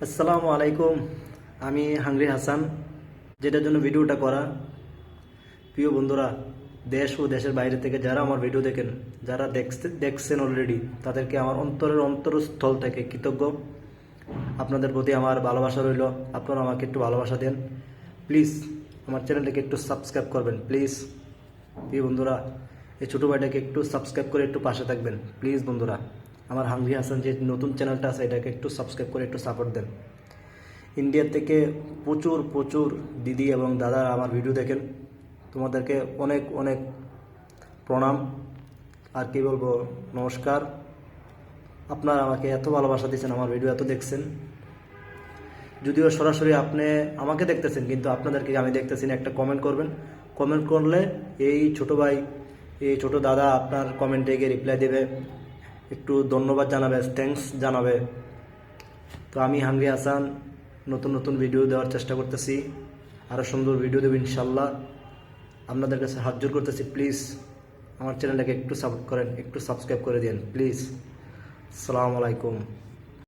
আসসালামু আলাইকুম। আমি হাংরি হাসান, যেটার জন্য ভিডিওটা করা। প্রিয় বন্ধুরা, দেশ ও দেশের বাইরে থেকে যারা আমার ভিডিও দেখেন, যারা দেখছেন অলরেডি, তাদেরকে আমার অন্তরস্থল থেকে কৃতজ্ঞ। আপনাদের প্রতি আমার ভালোবাসা রইল। আপনারা আমাকে একটু ভালোবাসা দেন প্লিজ। আমার চ্যানেলটাকে একটু সাবস্ক্রাইব করবেন প্লিজ। প্রিয় বন্ধুরা, এই ছোটো ভাইটাকে একটু সাবস্ক্রাইব করে একটু পাশে থাকবেন প্লিজ বন্ধুরা। আমার হাংরি হাসান যে নতুন চ্যানেলটা আছে, এটাকে একটু সাবস্ক্রাইব করে একটু সাপোর্ট দেন। ইন্ডিয়া থেকে প্রচুর প্রচুর দিদি এবং দাদা আমার ভিডিও দেখেন, তোমাদেরকে অনেক অনেক প্রণাম। আর কি বলবো, নমস্কার। আপনারা আমাকে এত ভালোবাসা দিচ্ছেন, আমার ভিডিও এত দেখছেন। যদিও সরাসরি আপনি আমাকে দেখতেছেন, কিন্তু আপনাদেরকে আমি দেখতেছি না। একটা কমেন্ট করবেন, কমেন্ট করলে এই ছোট ভাই, এই ছোট দাদা আপনার কমেন্টে গিয়ে রিপ্লাই দেবে, একটু ধন্যবাদ জানাবে, থ্যাঙ্কস জানাবে। তো আমি হাংরি হাসান নতুন নতুন ভিডিও দেওয়ার চেষ্টা করতেছি, আরও সুন্দর ভিডিও দেবো ইনশাল্লাহ। আপনাদের কাছে হাত জোর করতেছি, প্লিজ আমার চ্যানেলটাকে একটু সাপোর্ট করেন, একটু সাবস্ক্রাইব করে দিন প্লিজ। আসসালামু আলাইকুম।